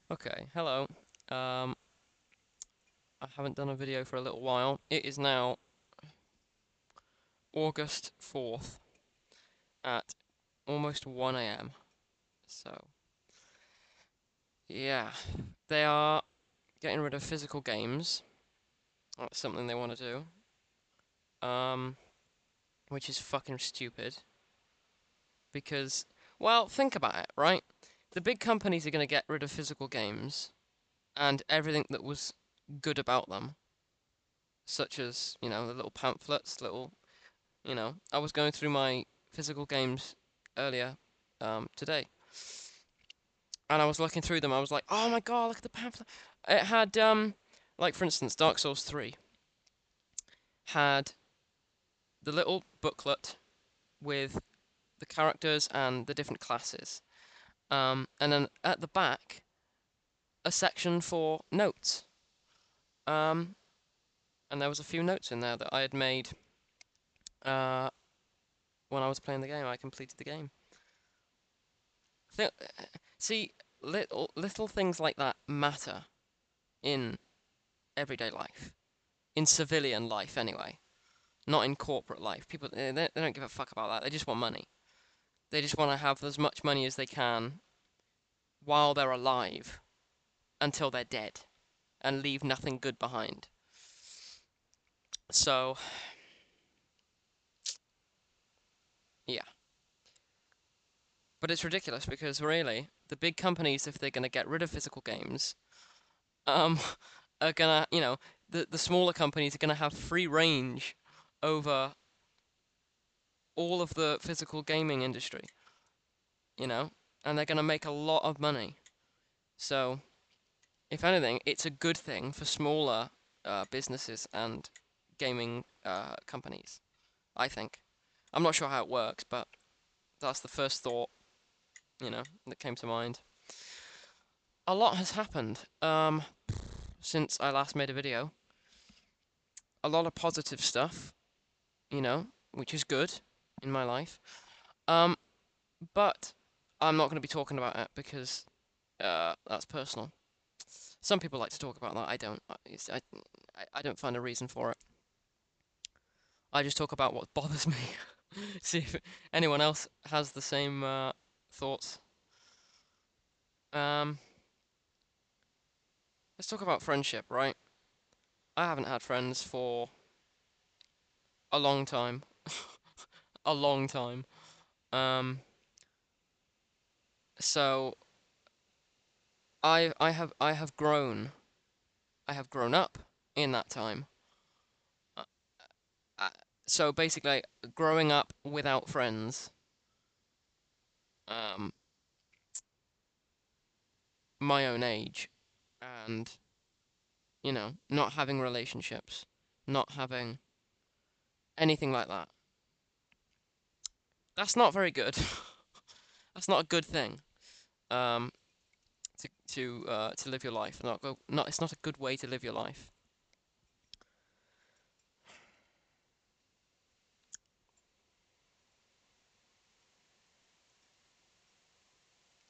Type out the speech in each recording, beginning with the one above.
Okay, hello. Um, I haven't done a video for a little while. It is now August 4th at almost 1 a.m. So, yeah, they are getting rid of physical games. That's something they want to do. Which is fucking stupid because, well, think about it, right? The big companies are going to get rid of physical games and everything that was good about them, such as, the little pamphlets, I was going through my physical games earlier today, and I was looking through them. I was like, oh my god, look at the pamphlet. It had, like for instance, Dark Souls 3 had the little booklet with the characters and the different classes, and then at the back, a section for notes. Um, and there was a few notes in there that I had made uh, when I was playing the game. I completed the game. Th- See, little things like that matter in everyday life, in civilian life anyway, not in corporate life. People they don't give a fuck about that. They just want money. They just want to have as much money as they can while they're alive until they're dead and leave nothing good behind. So, yeah. But it's ridiculous because really, the big companies, if they're going to get rid of physical games, um, are gonna, the smaller companies are gonna have free range over all of the physical gaming industry, you know, and they're gonna make a lot of money. So, if anything, it's a good thing for smaller businesses and gaming companies, I think. I'm not sure how it works, but that's the first thought, that came to mind. A lot has happened since I last made a video. A lot of positive stuff, which is good in my life. Um, but I'm not going to be talking about it because that's personal. Some people like to talk about that. I don't. I don't find a reason for it. I just talk about what bothers me. See if anyone else has the same thoughts. Um, let's talk about friendship, right? I haven't had friends for a long time. A long time. Um, so I have grown. I have grown up in that time. Uh, uh, so basically, growing up without friends, um, my own age, and not having relationships, not having anything like that. That's not very good. That's not a good thing. Um, to live your life. Not go. Not. It's not a good way to live your life.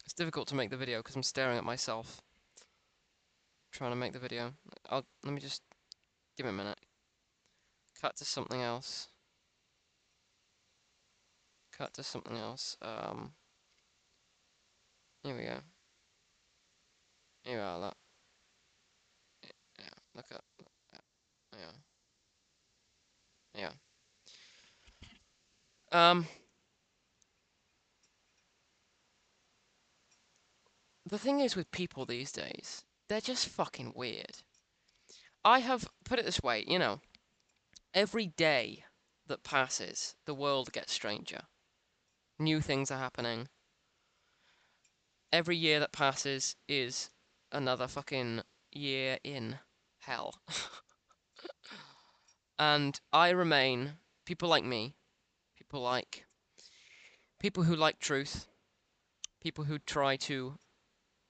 It's difficult to make the video because I'm staring at myself trying to make the video. Let me just give it a minute. Cut to something else. Cut to something else. Here we go. Here we are. Look. Yeah. Look at. Yeah. Yeah. Um. The thing is with people these days, they're just fucking weird. I have put it this way. Every day that passes, the world gets stranger. New things are happening. Every year that passes is another fucking year in hell. And I remain people like me, people like people who like truth, people who try to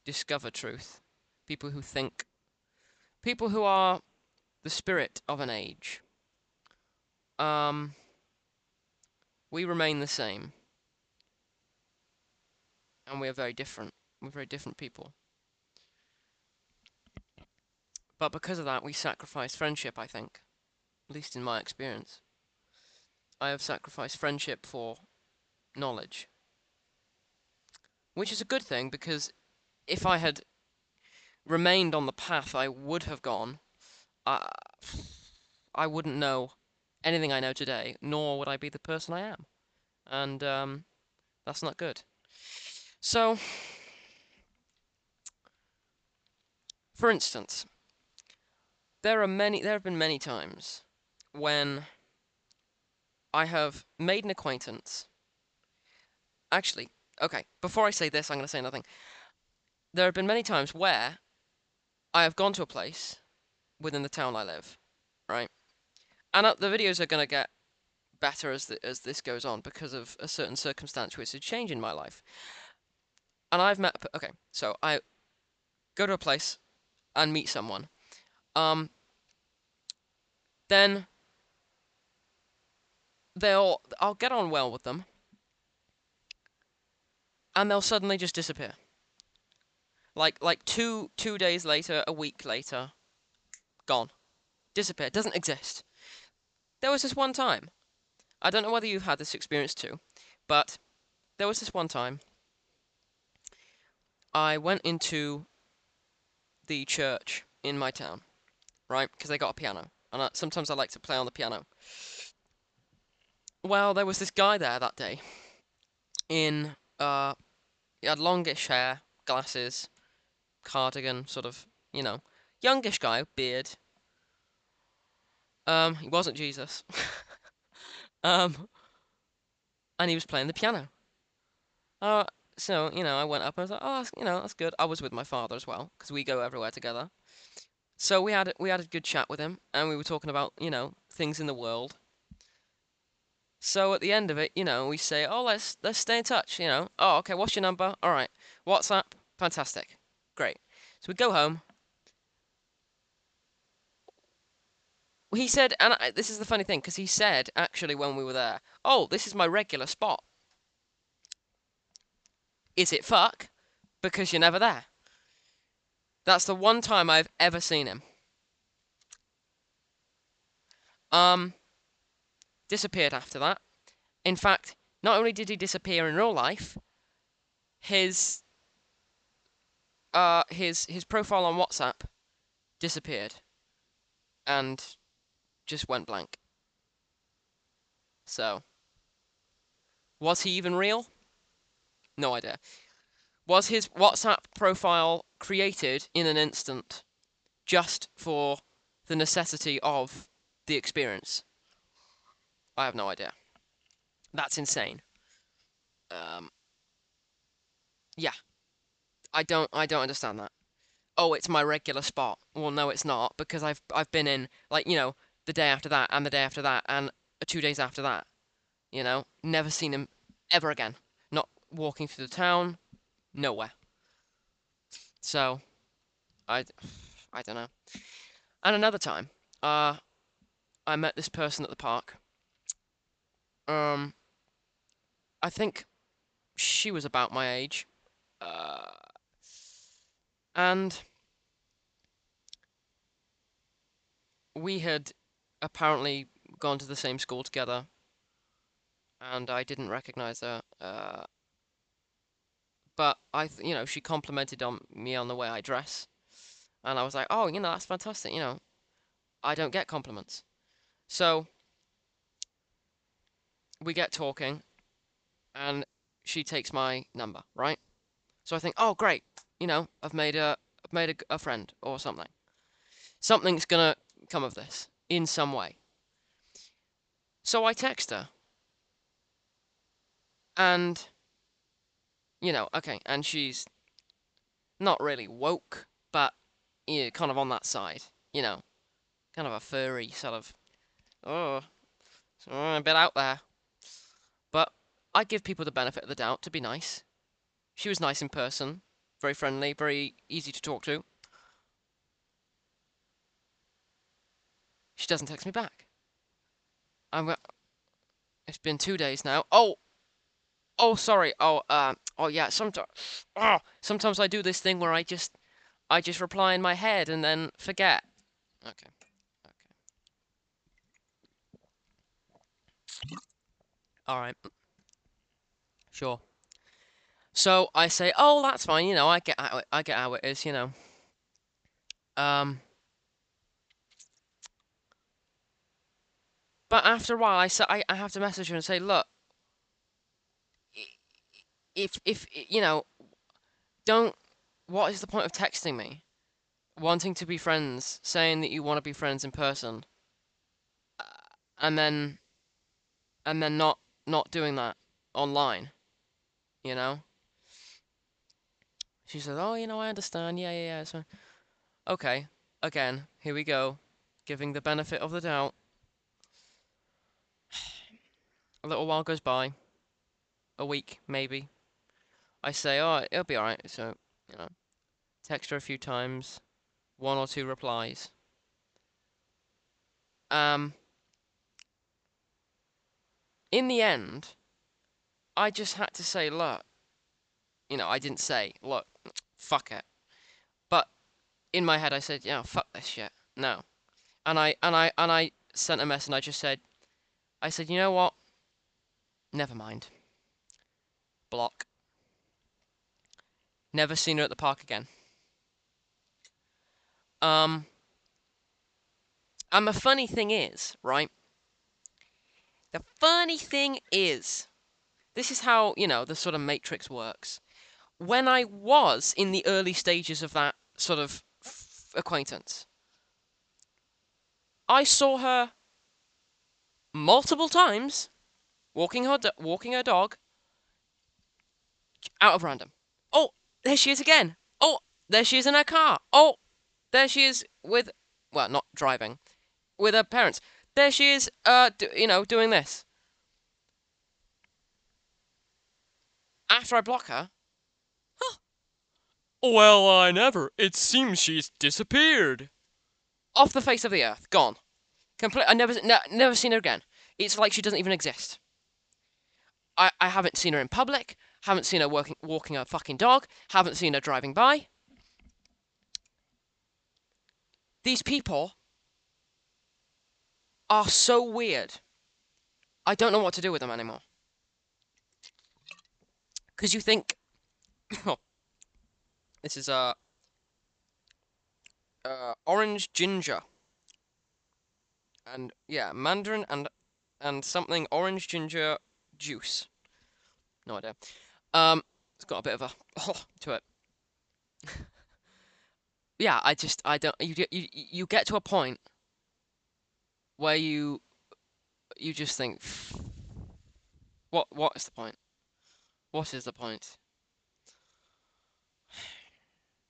discover truth, people who think, people who are the spirit of an age. Um, we remain the same, and we are very different. We're very different people. But because of that, we sacrifice friendship, I think. At least in my experience. I have sacrificed friendship for knowledge. Which is a good thing, because if I had remained on the path I would have gone, I, I wouldn't know anything I know today, nor would I be the person I am. And that's not good. So, for instance, there have been many times when I have made an acquaintance. Actually, okay, before I say this, I'm going to say another thing. There have been many times where I have gone to a place within the town I live, right? And the videos are going to get better as this goes on because of a certain circumstance which is changing my life. And I've met, okay, so I go to a place and meet someone. Then I'll get on well with them, and they'll suddenly just disappear. Like 2 days later, a week later, gone, disappear, doesn't exist. There was this one time. I don't know whether you've had this experience too, but there was this one time I went into the church in my town, right? Because they got a piano, and sometimes I like to play on the piano. Well, there was this guy there that day. He had longish hair, glasses, cardigan, sort of, youngish guy, beard. He wasn't Jesus. Um, and he was playing the piano. Uh, so, I went up and I was like, oh, that's good. I was with my father as well, because we go everywhere together. So we had a good chat with him, and we were talking about, things in the world. So at the end of it, we say, oh, let's stay in touch, Oh, okay, what's your number? All right. WhatsApp? Fantastic. Great. So we go home. He said, and this is the funny thing, because he said, actually, when we were there, oh, this is my regular spot. Is it fuck? Because you're never there. That's the one time I've ever seen him. Disappeared after that. In fact, not only did he disappear in real life, his his profile on WhatsApp disappeared and just went blank. So, was he even real? No idea. Was his WhatsApp profile created in an instant just for the necessity of the experience? I have no idea. That's insane. Um, yeah, I don't understand that. Oh, it's my regular spot. Well, no, it's not, because I've been in, like, the day after that and the day after that and 2 days after that. Never seen him ever again. Not walking through the town, nowhere. So, I I don't know. And another time, I met this person at the park. Um, I think she was about my age. Uh, and we had apparently gone to the same school together, and I didn't recognize her. But she complimented on me on the way I dress, and I was like, oh, that's fantastic. I don't get compliments. So we get talking, and she takes my number, right? So I think, oh, great. I've made a friend or something. Something's gonna come of this in some way. So I text her, and okay, and she's not really woke, but kind of on that side, kind of a furry sort of, oh, a bit out there. But I give people the benefit of the doubt to be nice. She was nice in person, very friendly, very easy to talk to. She doesn't text me back. It's been 2 days now. Oh, sorry. Oh yeah. Sometimes I do this thing where I just reply in my head and then forget. Okay. All right. Sure. So I say, oh, that's fine. I get how I get how it is. Um. But after a while, I have to message her and say, look, if don't. What is the point of texting me, wanting to be friends, saying that you want to be friends in person, uh, and then not doing that online? You know. She says, oh, I understand. Yeah, yeah, yeah. It's fine. Okay. Again, here we go, giving the benefit of the doubt. A little while goes by, a week maybe. I say, oh, it'll be alright. So, you know, text her a few times, one or two replies. Um, in the end, I just had to say, look, I didn't say, look, fuck it. But in my head, I said, yeah, fuck this shit. No. And I sent a message and I said, you know what? Never mind. Block. Never seen her at the park again. Um, and the funny thing is, right? The funny thing is, this is how, the sort of matrix works. When I was in the early stages of that sort of acquaintance, I saw her multiple times walking her dog out of random. Oh, there she is again. Oh, there she is in her car. Oh, there she is well, not driving, with her parents. There she is, doing this. After I block her, huh, well, I never. It seems she's disappeared. Off the face of the earth, gone. Complete. Never seen her again. It's like she doesn't even exist. I haven't seen her in public. Haven't seen her walking a fucking dog. Haven't seen her driving by. These people are so weird. I don't know what to do with them anymore. Because you think, oh, this is orange ginger, and yeah, mandarin and something orange ginger juice. No idea. It's got a bit of a to it. Yeah, I don't. You get to a point where you just think, what is the point? What is the point?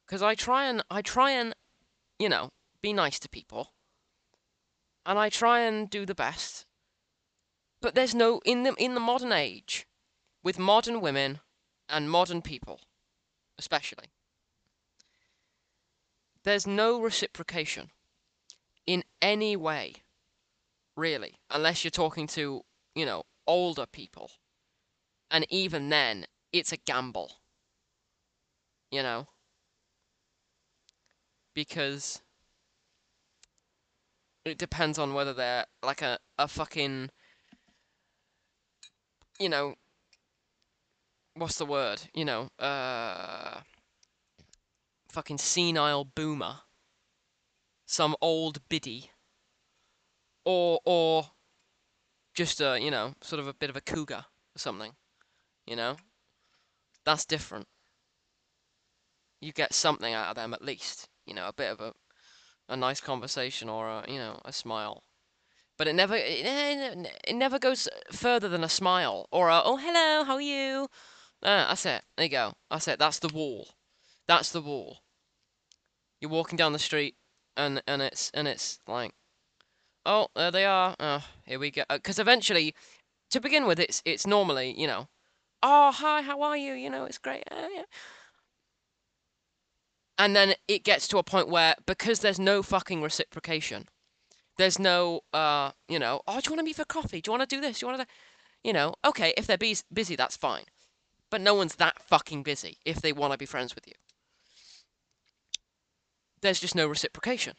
Because I try and be nice to people, and I try and do the best. But there's no in the modern age, with modern women and modern people, especially, there's no reciprocation in any way, really, unless you're talking to older people, and even then, it's a gamble, you know, because it depends on whether they're like a fucking, you know, what's the word? Fucking senile boomer, some old biddy, or just a, sort of a bit of a cougar or something, you know? That's different. You get something out of them at least, a bit of a nice conversation or a smile. But it never goes further than a smile or a, oh, hello, how are you? That's it. There you go. That's it. That's the wall. That's the wall. You're walking down the street, and it's like, oh, there they are. Oh, here we go. Because eventually, to begin with, it's normally, oh, hi, how are you? It's great. Yeah. And then it gets to a point where, because there's no fucking reciprocation, there's no, oh, do you want to meet for coffee? Do you want to do this? Do you want to, okay, if they're busy, that's fine. But no one's that fucking busy if they want to be friends with you. There's just no reciprocation.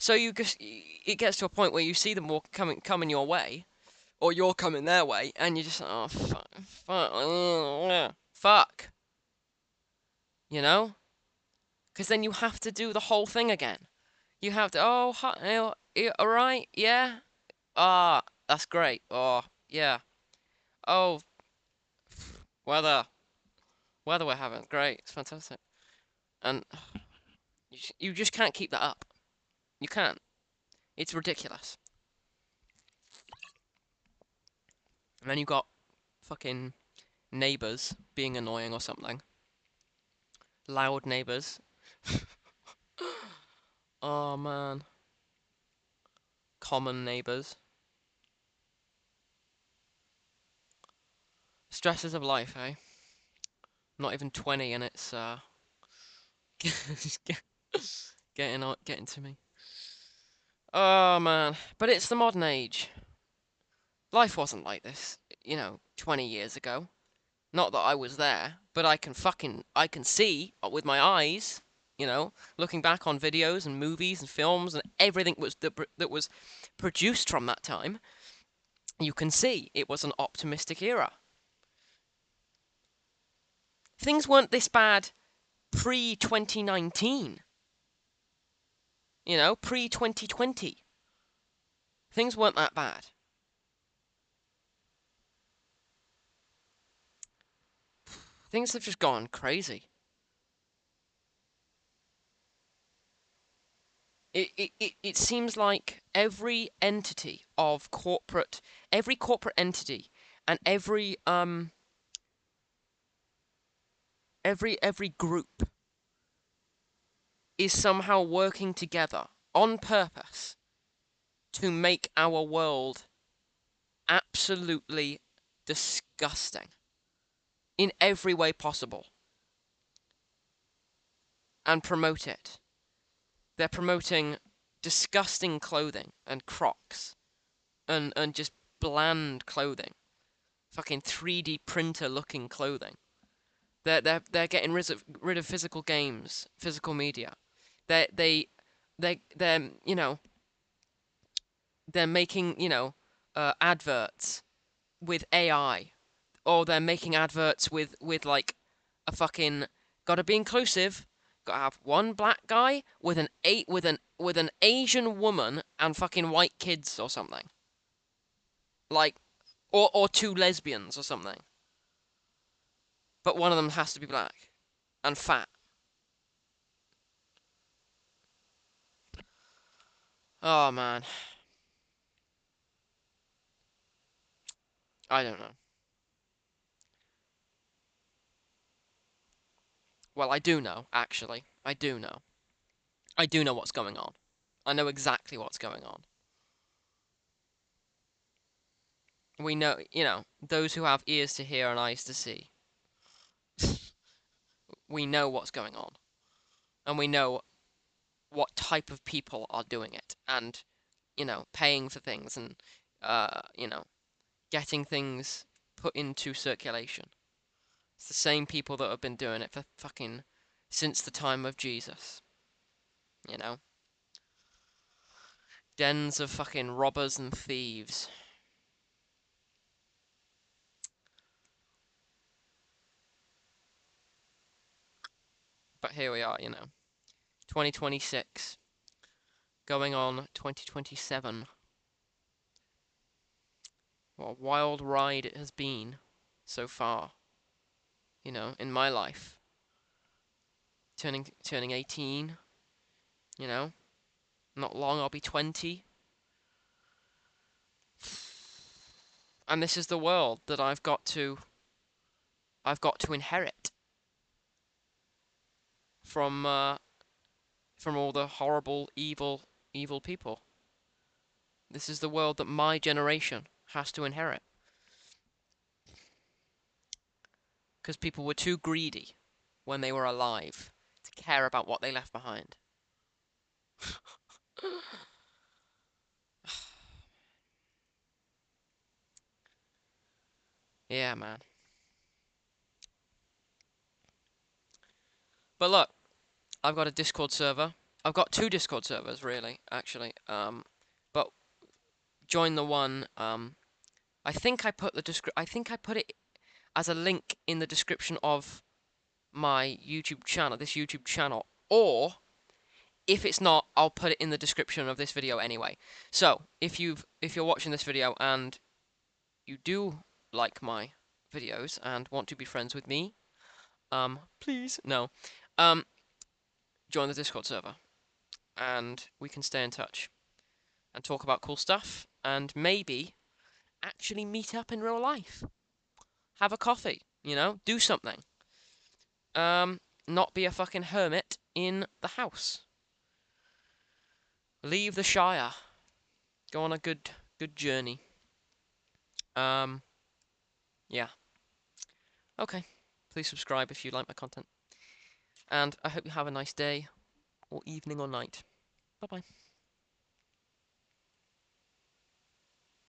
So it gets to a point where you see them coming your way, or you're coming their way, and you're just like, oh fuck, you know? Because then you have to do the whole thing again. You have to, oh, hi, all right, yeah, ah, that's great, oh, yeah, oh, weather, weather we're having, great, it's fantastic, and you just can't keep that up. You can't. It's ridiculous. And then you got fucking neighbors being annoying or something. Loud neighbors. Oh man. Common neighbors. Stresses of life, eh? Not even 20 and it's getting to me. Oh man. But it's the modern age. Life wasn't like this, 20 years ago. Not that I was there, but I can see with my eyes, looking back on videos and movies and films and everything that was produced from that time, you can see it was an optimistic era. Things weren't this bad pre 2019, pre 2020. Things weren't that bad. Things have just gone crazy. It seems like every corporate entity and every group is somehow working together on purpose to make our world absolutely disgusting in every way possible and promote it. They're promoting disgusting clothing and Crocs and just bland clothing. Fucking 3D printer looking clothing. They're getting rid of physical games, physical media. They're they're making adverts with AI, or they're making adverts with like a fucking, gotta be inclusive. Gotta have one black guy with an Asian woman and fucking white kids or something. Like, or two lesbians or something. But one of them has to be black and fat. Oh man, I don't know. Well, I do know, actually. I do know. I do know what's going on. I know exactly what's going on. We know, those who have ears to hear and eyes to see. We know what's going on. And we know what type of people are doing it. And, paying for things and, getting things put into circulation. It's the same people that have been doing it for fucking since the time of Jesus. You know? Dens of fucking robbers and thieves. But here we are, 2026. Going on 2027. What a wild ride it has been so far, in my life. Turning 18, you know? Not long I'll be 20. And this is the world that I've got to inherit from all the horrible, evil people. This is the world that my generation has to inherit. Because people were too greedy when they were alive to care about what they left behind. Yeah, man. But look, I've got a Discord server. I've got two Discord servers, really, actually. But join the one. I think I put I think I put it as a link in the description of my YouTube channel, this YouTube channel, or if it's not, I'll put it in the description of this video anyway. So if you're watching this video and you do like my videos and want to be friends with me, please no, um, join the Discord server and we can stay in touch and talk about cool stuff and maybe actually meet up in real life, have a coffee, do something. Not be a fucking hermit in the house. Leave the Shire. Go on a good journey. Um, yeah. Okay. Please subscribe if you like my content. And I hope you have a nice day, or evening, or night. Bye bye.